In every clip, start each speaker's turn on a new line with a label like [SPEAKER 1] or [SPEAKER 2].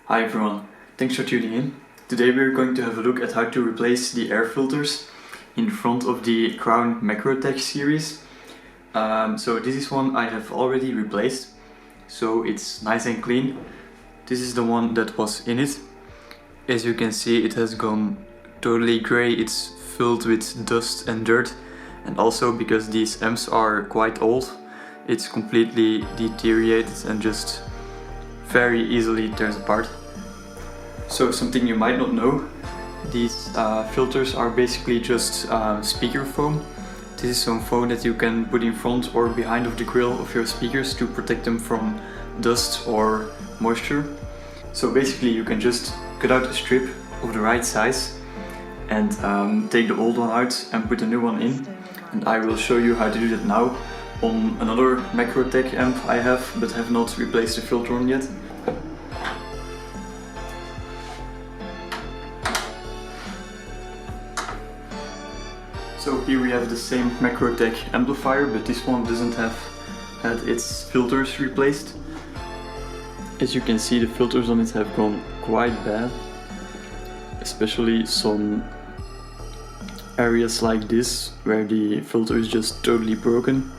[SPEAKER 1] Hi everyone, thanks for tuning in. Today we're going to have a look at how to replace the air filters in front of the Crown Macrotech series. So this is one I have already replaced, so it's nice and clean. This is the one that was in it. As you can see, it has gone totally grey, it's filled with dust and dirt, and also because these amps are quite old, it's completely deteriorated and just very easily tears apart. So something you might not know, these filters are basically just speaker foam. This is some foam that you can put in front or behind of the grill of your speakers to protect them from dust or moisture. So basically you can just cut out a strip of the right size and take the old one out and put a new one in. And I will show you how to do that now on another Macrotech amp I have, but have not replaced the filter on yet. So here we have the same Macrotech amplifier, but this one doesn't have had its filters replaced. As you can see, the filters on it have gone quite bad, especially some areas like this where the filter is just totally broken.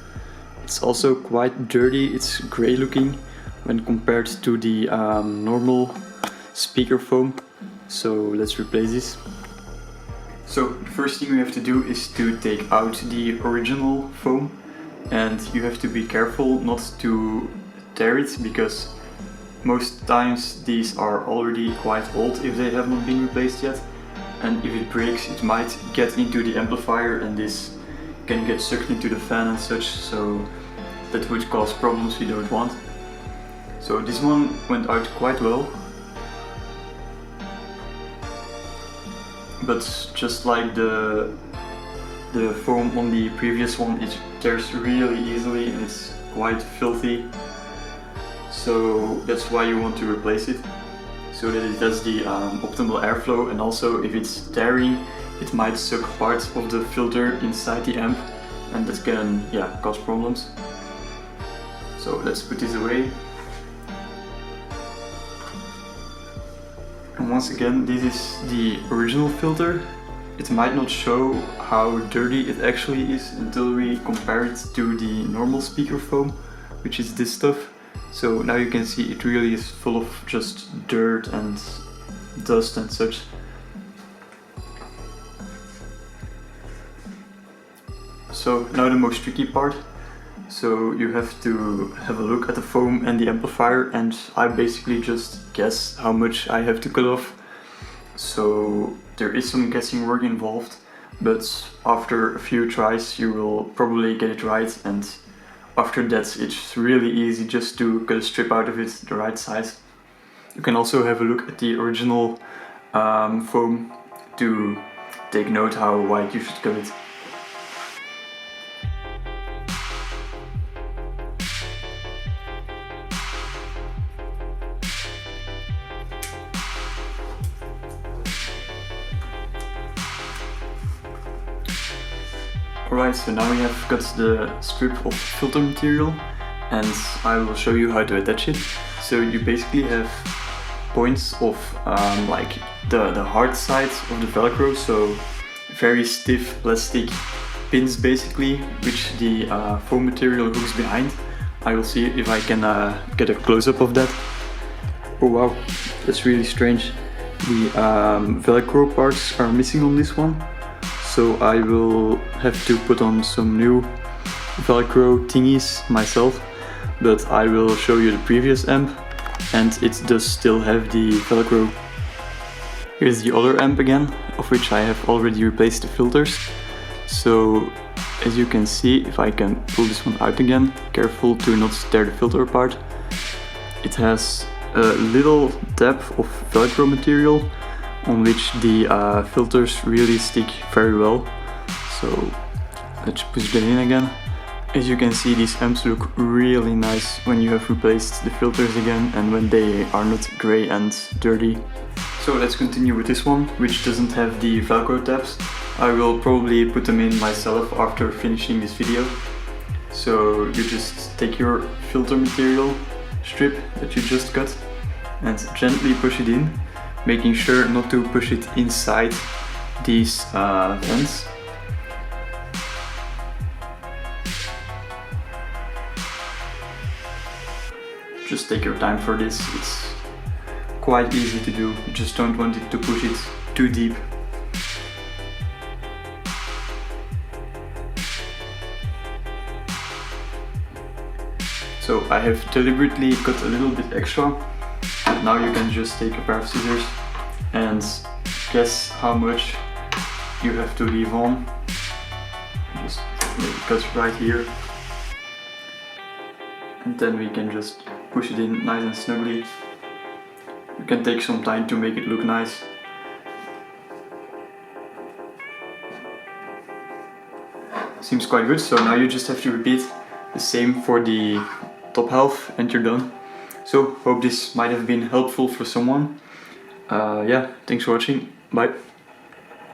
[SPEAKER 1] It's also quite dirty, it's grey looking when compared to the normal speaker foam. So let's replace this. So the first thing we have to do is to take out the original foam, and you have to be careful not to tear it, because most times these are already quite old if they have not been replaced yet, and if it breaks it might get into the amplifier and this can get sucked into the fan and such, so that would cause problems we don't want. So this one went out quite well. But just like the foam on the previous one, it tears really easily and it's quite filthy. So that's why you want to replace it, so that it has the optimal airflow, and also if it's tearing, it might suck parts of the filter inside the amp, and that can cause problems. So let's put this away. And once again, this is the original filter. It might not show how dirty it actually is until we compare it to the normal speaker foam, which is this stuff. So now you can see it really is full of just dirt and dust and such. So now the most tricky part. So you have to have a look at the foam and the amplifier, and I basically just guess how much I have to cut off. So there is some guessing work involved, but after a few tries you will probably get it right, and after that it's really easy just to cut a strip out of it the right size. You can also have a look at the original foam to take note how wide you should cut it. Alright, so now we have got the strip of filter material, and I will show you how to attach it. So you basically have points of like the hard side of the Velcro, so very stiff plastic pins basically, which the foam material hooks behind. I will see if I can get a close-up of that. Oh wow, that's really strange. The Velcro parts are missing on this one. So I will have to put on some new Velcro thingies myself, but I will show you the previous amp, and it does still have the Velcro. Here's the other amp again, of which I have already replaced the filters. So as you can see, if I can pull this one out again, careful to not tear the filter apart. It has a little tab of Velcro material on which the filters really stick very well. So let's push that in again. As you can see, these amps look really nice when you have replaced the filters again and when they are not grey and dirty. So let's continue with this one, which doesn't have the Velcro tabs. I will probably put them in myself after finishing this video. So you just take your filter material strip that you just cut and gently push it in, making sure not to push it inside these vents. Just take your time for this, it's quite easy to do, you just don't want it to push it too deep. So I have deliberately cut a little bit extra. Now you can just take a pair of scissors and guess how much you have to leave on. Just maybe cut right here. And then we can just push it in nice and snugly. You can take some time to make it look nice. Seems quite good, so now you just have to repeat the same for the top half and you're done. So hope this might have been helpful for someone. Yeah, thanks for watching, bye.